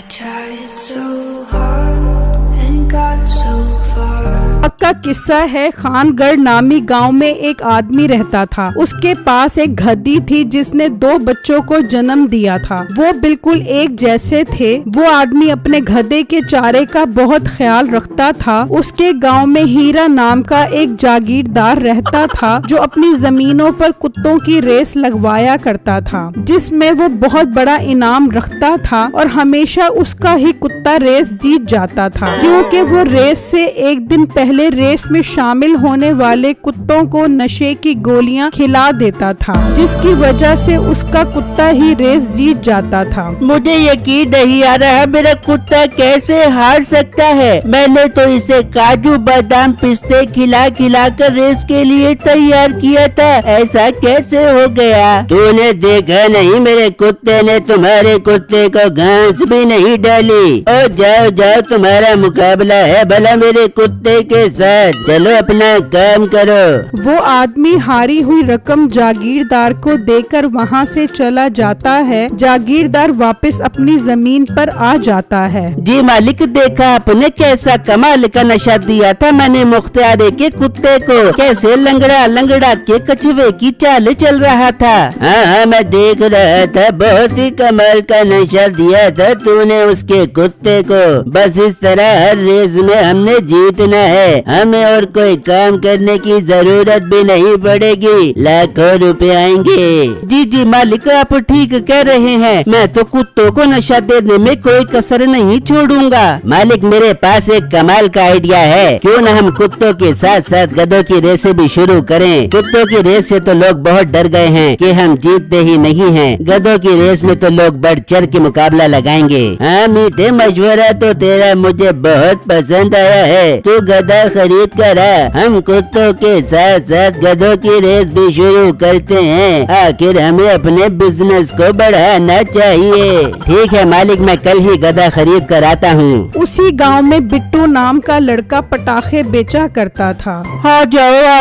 tried so hard and got so far. का किस्सा है। खानगढ़ नामी गांव में एक आदमी रहता था। उसके पास एक गधी थी जिसने 2 बच्चों को जन्म दिया था। वो बिल्कुल एक जैसे थे। वो आदमी अपने गधे के चारे का बहुत ख्याल रखता था। उसके गांव में हीरा नाम का एक जागीरदार रहता था जो अपनी जमीनों पर कुत्तों की रेस लगवाया करता था, जिसमें वो बहुत बड़ा इनाम रखता था और हमेशा उसका ही कुत्ता रेस जीत जाता था, क्योंकि वो रेस से एक दिन पहले रेस में शामिल होने वाले कुत्तों को नशे की गोलियां खिला देता था, जिसकी वजह से उसका कुत्ता ही रेस जीत जाता था। मुझे यकीन नहीं आ रहा मेरा कुत्ता कैसे हार सकता है। मैंने तो इसे काजू बादाम पिस्ते खिला खिला कर रेस के लिए तैयार किया था, ऐसा कैसे हो गया? तूने देखा नहीं मेरे कुत्ते ने तुम्हारे कुत्ते को घास भी नहीं डाली। और जाओ जाओ तुम्हारा मुकाबला है भला मेरे कुत्ते के साथ, चलो अपना काम करो। वो आदमी हारी हुई रकम जागीरदार को देकर वहाँ से चला जाता है। जागीरदार वापस अपनी जमीन पर आ जाता है। जी मालिक, देखा आपने कैसा कमाल का नशा दिया था मैंने मुख्तियार के कुत्ते को, कैसे लंगड़ा लंगड़ा के कछुए की चाल चल रहा था। हाँ, मैं देख रहा था, बहुत ही कमाल का नशा दिया था तूने उसके कुत्ते को। बस इस तरह हर रेस में हमने जीतना है, हमें और कोई काम करने की जरूरत भी नहीं पड़ेगी, लाखों रुपए आएंगे। जी जी मालिक, आप ठीक कह रहे हैं, मैं तो कुत्तों को नशा देने में कोई कसर नहीं छोड़ूंगा। मालिक, मेरे पास एक कमाल का आइडिया है, क्यों न हम कुत्तों के साथ साथ गधों की रेस भी शुरू करें। कुत्तों की रेस से तो लोग बहुत डर गए हैं कि हम जीतते ही नहीं हैं। गधों की रेस में तो लोग बढ़ चढ़ के मुकाबला लगाएंगे। हाँ मीठे, मशवरा तो तेरा मुझे बहुत पसंद आया है। तू गधा खरीद कर आ, हम कुत्तों के साथ साथ गधों की रेस भी शुरू करते हैं। आखिर हमें अपने बिजनेस को बढ़ाना चाहिए। ठीक है मालिक, मैं कल ही गधा खरीद कर आता हूँ। उसी गांव में बिट्टू नाम का लड़का पटाखे बेचा करता था। आ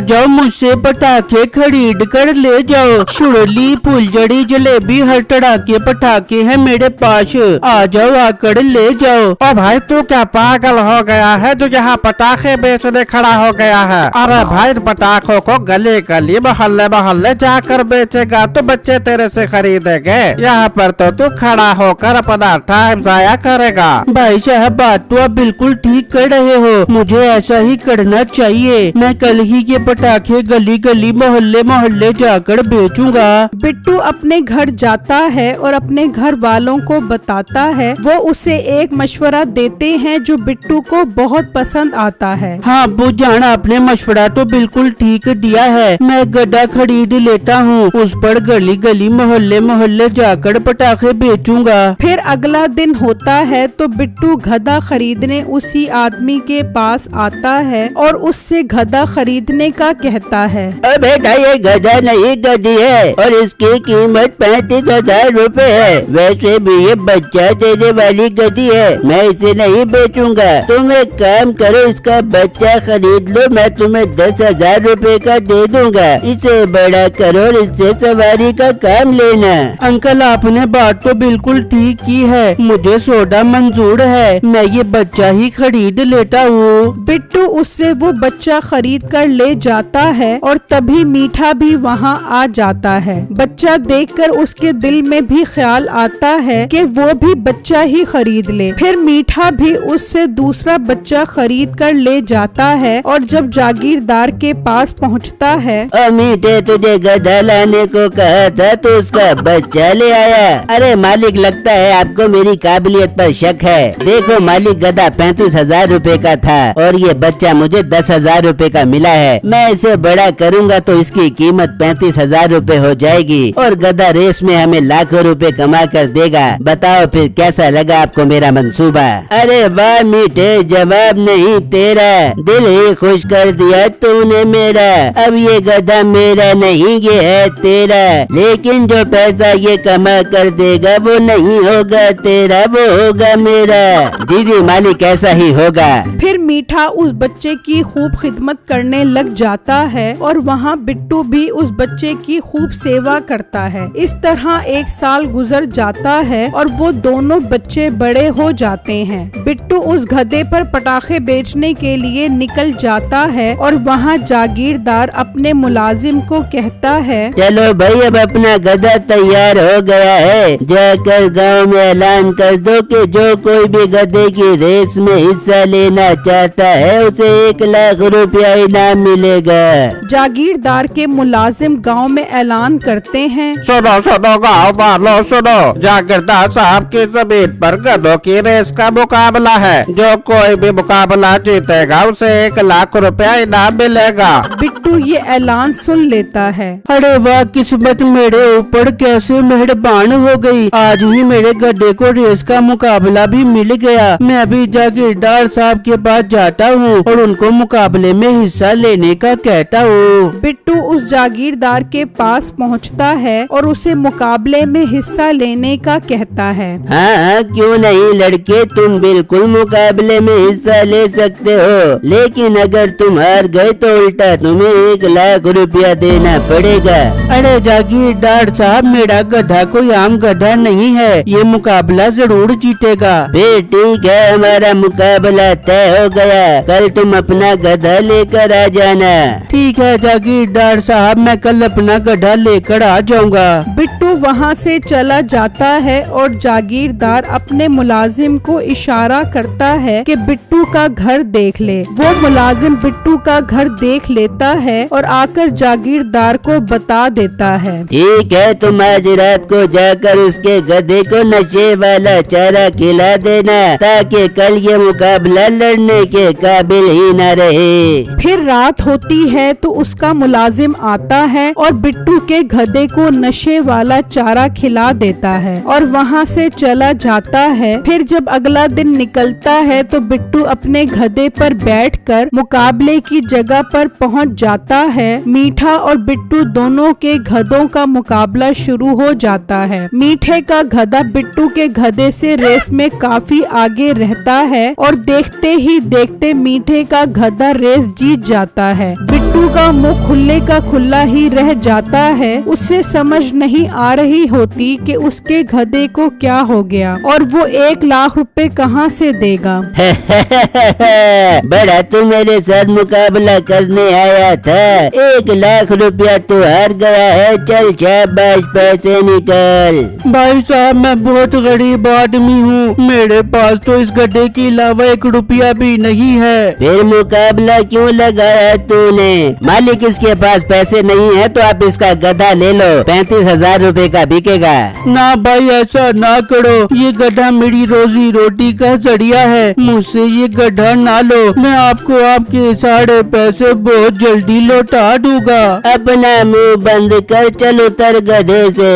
जाओ मुझसे पटाखे खरीद कर ले जाओ। शुरली फुलझड़ी जलेबी हर तरह के पटाखे हैं मेरे पास, आ जाओ आकर ले जाओ। ओ भाई, तू क्या पागल हो गया है जो यहाँ पटाखे बेचने खड़ा हो गया है? अरे भाई, पटाखों को गली गली मोहल्ले मोहल्ले जाकर बेचेगा तो बच्चे तेरे से खरीदेंगे। यहाँ पर तो तू खड़ा होकर अपना टाइम जाया करेगा। भाई साहब, बात तो आप बिल्कुल ठीक कर रहे हो, मुझे ऐसा ही करना चाहिए। मैं कल ही के पटाखे गली गली मोहल्ले मोहल्ले जाकर बेचूंगा। बिट्टू अपने घर जाता है और अपने घर वालों को बताता है। वो उसे एक मशवरा देते हैं जो बिट्टू को बहुत पसंद आता है। हाँ अब्बू जान, आपने मशवरा तो बिल्कुल ठीक दिया है। मैं गधा खरीद लेता हूँ, उस पर गली गली मोहल्ले मोहल्ले जाकर पटाखे बेचूंगा। फिर अगला दिन होता है तो बिट्टू गधा खरीदने उसी आदमी के पास आता है और उससे गधा खरीदने का कहता है। अबे ये गधा नहीं गधी है और इसकी कीमत 35,000 रुपए है। वैसे भी ये बच्चा देने वाली गधी है, मैं इसे नहीं बेचूंगा। तुम एक काम करो, इसका बच्चा खरीद लो, मैं तुम्हें 10,000 रुपए का दे दूंगा। इसे बड़ा करो और इससे सवारी का काम लेना। अंकल, आपने बात तो बिल्कुल ठीक की है, मुझे सौदा मंजूर है, मैं ये बच्चा ही खरीद लेता हूँ। बिट्टू उससे वो बच्चा खरीद कर ले जाता है और तभी मीठा भी वहाँ आ जाता है। बच्चा देखकर उसके दिल में भी ख्याल आता है कि वो भी बच्चा ही खरीद ले। फिर मीठा भी उससे दूसरा बच्चा खरीद कर ले जाता है और जब जागीरदार के पास पहुँचता है। मीठे, तुझे गधा लाने को कहा था तो उसका बच्चा ले आया। अरे मालिक, लगता है आपको मेरी काबिलियत पर शक है। देखो मालिक, गधा 35,000 रुपए का था और ये बच्चा मुझे 10,000 रुपए का मिला है। मैं इसे बड़ा करूंगा तो इसकी कीमत 35,000 रुपए हो जाएगी और गधा रेस में हमें लाखों रुपए कमा कर देगा। बताओ फिर कैसा लगा आपको मेरा मंसूबा? अरे वाह मीठे, जवाब नहीं तेरा। दिल ही खुश कर दिया तूने मेरा। अब ये गधा मेरा नहीं, ये है तेरा। लेकिन जो पैसा ये कमा कर देगा वो नहीं होगा तेरा, वो होगा मेरा। जी जी मालिक, ऐसा ही होगा। फिर मीठा उस बच्चे की खूब खिदमत करने लग जाता है और वहाँ बिट्टू भी उस बच्चे की खूब सेवा करता है। इस तरह 1 साल गुजर जाता है और वो दोनों बच्चे बड़े हो जाते हैं। बिट्टू उस गधे पर पटाखे बेचने के लिए निकल जाता है और वहाँ जागीरदार अपने मुलाजिम को कहता है, चलो भाई, अब अपना गधा तैयार हो गया है। जाकर गांव में ऐलान कर दो कि जो कोई भी गधे की रेस में हिस्सा लेना चाहता है उसे 1 लाख रुपया इनाम मिलेगा। जागीरदार के मुलाजिम गांव में ऐलान करते हैं, सुनो सुनो गाँव वालों सुनो, जागीरदार साहब की जमीन पर गधों की रेस का मुकाबला है। जो कोई भी मुकाबला जीतेगा उसे 1 लाख रुपया इनाम मिलेगा। बिट्टू ये ऐलान सुन लेता है। अरे वाह, किस्मत मेरे ऊपर कैसे मेहरबान हो गई। आज ही मेरे गड्ढे को रेस का मुकाबला भी मिल गया। मैं अभी जागीरदार साहब के पास जाता हूँ और उनको मुकाबले में हिस्सा लेने का कहता हूँ। बिट्टू उस जागीरदार के पास पहुँचता है और उसे मुकाबले में हिस्सा लेने का कहता है। हाँ, क्यों नहीं लड़के, तुम बिल्कुल मुकाबले में हिस्सा ले सकते हो। लेकिन अगर तुम हार गए तो उल्टा तुम्हें 1 लाख रुपया देना पड़ेगा। अरे जागीरदार साहब, मेरा गधा कोई आम गधा नहीं है, ये मुकाबला जरूर जीतेगा। फिर ठीक है, हमारा मुकाबला तय हो गया। कल तुम अपना गधा लेकर आ जाना। ठीक है जागीरदार साहब, मैं कल अपना गधा लेकर आ जाऊंगा। बिट्टू वहाँ से चला जाता है और जागीरदार अपने मुलाजिम को इशारा करता है कि बिट्टू का घर देख ले। वो मुलाजिम बिट्टू का घर देख लेता है और आकर जागीरदार को बता देता है। ठीक है, तुम आज रात को जाकर उसके गधे को नशे वाला चारा खिला देना ताकि कल ये मुकाबला लड़ने के काबिल ही न रहे। फिर रात होती है तो उसका मुलाजिम आता है और बिट्टू के गधे को नशे वाला चारा खिला देता है और वहाँ से चला जाता है। फिर जब अगला दिन निकलता है तो बिट्टू अपने गधे पर बैठकर मुकाबले की जगह पर पहुँच जाता है। मीठा और बिट्टू दोनों के गधों का मुकाबला शुरू हो जाता है। मीठे का गधा बिट्टू के गधे से रेस में काफी आगे रहता है और देखते ही देखते मीठे का गधा रेस जीत जाता है। बिट्टू का मुंह खुले का खुला ही रह जाता है। उसे समझ नहीं आ रही होती कि उसके गधे को क्या हो गया और वो 1 लाख रुपए कहाँ से देगा। बड़ा तू मेरे साथ मुकाबला करने आया था, 1 लाख रुपया तू हार गया है। चल शाबाश, पैसे निकल। भाई साहब, मैं बहुत गरीब आदमी हूँ, मेरे पास तो इस गड्ढे के अलावा 1 रुपया भी नहीं है। फिर मुकाबला क्यों लगाया तूने? मालिक, इसके पास पैसे नहीं है तो आप इसका गधा ले लो, 35,000 रुपए का बिकेगा। ना भाई, ऐसा ना करो, ये गड्ढा मेरी रोजी रोटी का जरिया है, मुझसे ये गड्ढा ना लो। मैं आपको आपके सारे पैसे बहुत जल्दी लौटा दूंगा। अपना मुंह बंद कर, चल उतर गधे से।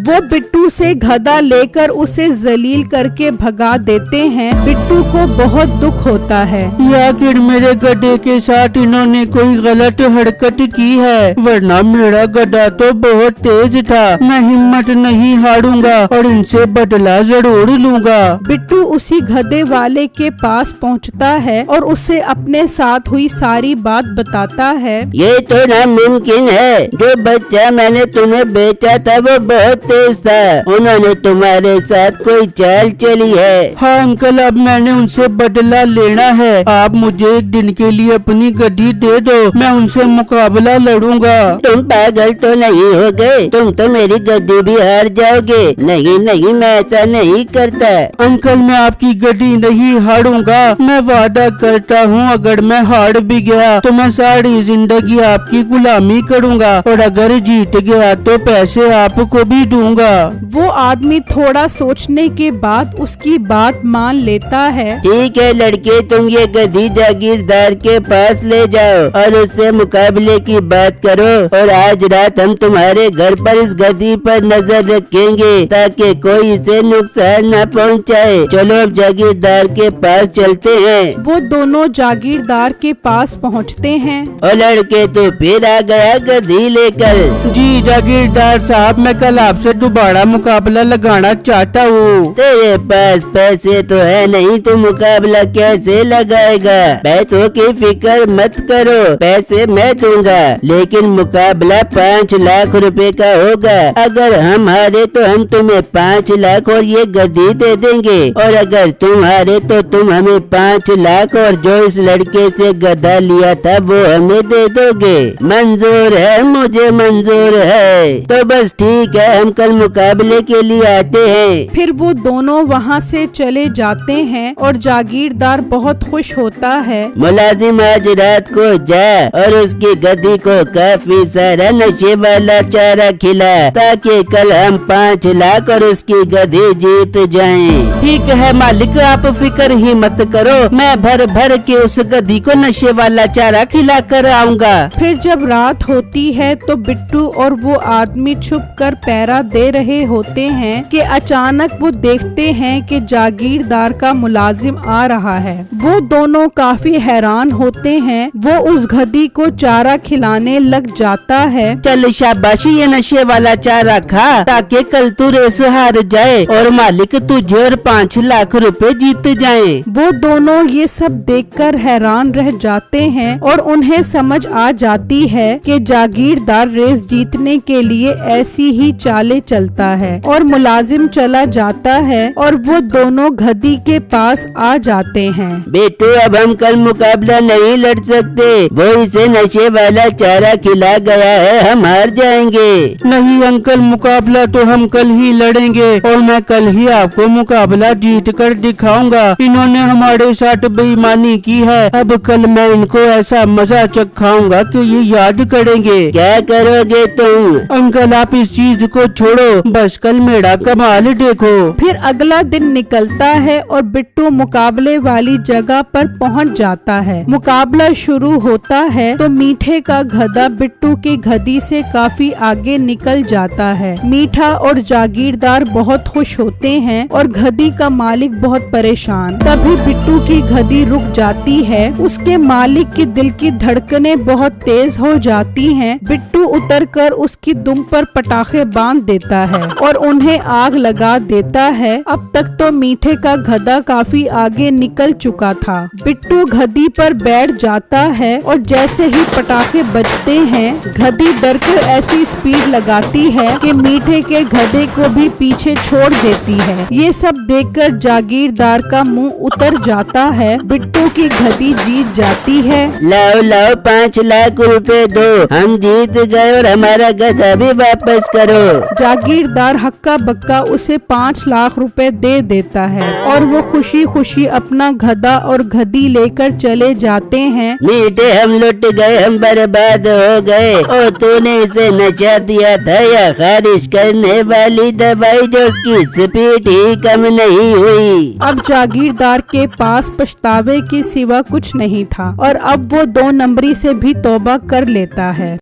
वो बिट्टू से गधा लेकर उसे जलील करके भगा देते हैं। बिट्टू को बहुत दुख होता है। आखिर मेरे गड्ढे के साथ इन्होंने कोई गलत हरकत की है, वरना मेरा गड्ढा तो बहुत तेज था। मैं हिम्मत नहीं हारूंगा और इनसे बदला जरूर लूंगा। बिट्टू उसी गधे वाले के पास पहुंचता है और उसे अपने साथ हुई सारी बात बताता है। ये तो नामुमकिन है, जो बच्चा मैंने तुम्हें बेचा था वो बहुत तेज था, उन्होंने तुम्हारे साथ कोई चाल चली है। हाँ अंकल, अब मैंने उनसे बदला लेना है। आप मुझे 1 दिन के लिए अपनी गड्डी दे दो, मैं उनसे मुकाबला लड़ूंगा। तुम पागल तो नहीं हो गए? तुम तो मेरी गड्डी भी हार जाओगे। नहीं नहीं, मैं ऐसा नहीं करता। अंकल, मैं आपकी गड्डी नहीं हारूंगा, मैं वादा करता हूँ अगर मैं हार भी गया तो मैं सारी जिंदगी आपकी गुलामी करूँगा और अगर जीत गया तो पैसे आपको भी दूंगा। वो आदमी थोड़ा सोचने के बाद उसकी बात मान लेता है। ठीक है लड़के, तुम ये गधी जागीरदार के पास ले जाओ और उससे मेरे मुकाबले की बात करो और आज रात हम तुम्हारे घर पर इस गद्दी पर नजर रखेंगे ताकि कोई इसे नुकसान न पहुंचाए। चलो अब जागीरदार के पास चलते हैं। वो दोनों जागीरदार के पास पहुंचते हैं। और लड़के तो फिर आ गया गद्दी लेकर। जी जागीरदार साहब, मैं कल आपसे दोबारा मुकाबला लगाना चाहता हूँ। तेरे पास पैसे तो है नहीं, तो मुकाबला कैसे लगाएगा? पैसों की फिक्र मत करो, पैसे मैं दूंगा, लेकिन मुकाबला 5 लाख रुपए का होगा। अगर हम हारे तो हम तुम्हें 5 लाख और ये गद्दी दे देंगे, और अगर तुम हारे तो तुम हमें 5 लाख और जो इस लड़के से गधा लिया था वो हमें दे दोगे। मंजूर है, मुझे मंजूर है। तो बस ठीक है, हम कल मुकाबले के लिए आते हैं। फिर वो दोनों वहाँ से चले जाते हैं और जागीरदार बहुत खुश होता है। मुलाजिम आज रात को जा और उसकी गद्दी को काफी सारा नशे वाला चारा खिला ताकि कल हम 5 लाख और उसकी गद्दी जीत जाएं। ठीक है मालिक, आप फिक्र ही मत करो, मैं भर भर के उस गद्दी को नशे वाला चारा खिला कर आऊँगा। फिर जब रात होती है तो बिट्टू और वो आदमी छुपकर पहरा दे रहे होते हैं कि अचानक वो देखते हैं कि जागीरदार का मुलाजिम आ रहा है। वो दोनों काफी हैरान होते हैं। वो उस गधी को चारा खिलाने लग जाता है। चल शाबाशी, ये नशे वाला चारा खा ताकि कल तू रेस हार जाए और मालिक तुझे और 5 लाख रुपए जीत जाए। वो दोनों ये सब देखकर हैरान रह जाते हैं और उन्हें समझ आ जाती है कि जागीरदार रेस जीतने के लिए ऐसी ही चालें चलता है। और मुलाजिम चला जाता है और वो दोनों गधी के पास आ जाते हैं। बेटू, अब हम कल मुकाबला नहीं लड़ सकते, वो इसे नशे वाला चारा खिला गया है, हम हार जाएंगे। नहीं अंकल, मुकाबला तो हम कल ही लड़ेंगे और मैं कल ही आपको मुकाबला जीत कर दिखाऊंगा। इन्होंने हमारे साथ बेईमानी की है, अब कल मैं इनको ऐसा मजा चखाऊंगा कि ये याद करेंगे। क्या करोगे तुम? अंकल आप इस चीज को छोड़ो, बस कल मेरा कमाल देखो। फिर अगला दिन निकलता है और बिट्टू मुकाबले वाली जगह पर पहुंच जाता है। मुकाबला शुरू होता है तो मीठे का गधा बिट्टू की गधी से काफी आगे निकल जाता है। मीठा और जागीरदार बहुत खुश होते हैं और गधी का मालिक बहुत परेशान। तभी बिट्टू की गधी रुक जाती है। उसके मालिक के दिल की धड़कनें बहुत तेज हो जाती हैं। बिट्टू उतरकर उसकी दुम पर पटाखे बांध देता है और उन्हें आग लगा देता है। अब तक तो मीठे का गधा काफी आगे निकल चुका था। बिट्टू गधी पर बैठ जाता है और जैसे ही पटाखे बजते हैं गधी डरकर ऐसी स्पीड लगाती है कि मीठे के गधे को भी पीछे छोड़ देती है। ये सब देखकर जागीरदार का मुंह उतर जाता है। बिट्टू की गधी जीत जाती है। लाओ लाओ 5 लाख रुपए दो, हम जीत गए और हमारा गधा भी वापस करो। जागीरदार हक्का बक्का उसे 5 लाख रुपए दे देता है और वो खुशी खुशी अपना गधा और गधी लेकर चले जाते हैं। मीठे, हम लुट गए, हम बर्बाद हो गए। और तूने इसे नशा दिया था या खारिज करने वाली दवाई जो उसकी स्पीड ही कम नहीं हुई। अब जागीरदार के पास पछतावे के सिवा कुछ नहीं था और अब वो 2 नंबरी से भी तौबा कर लेता है।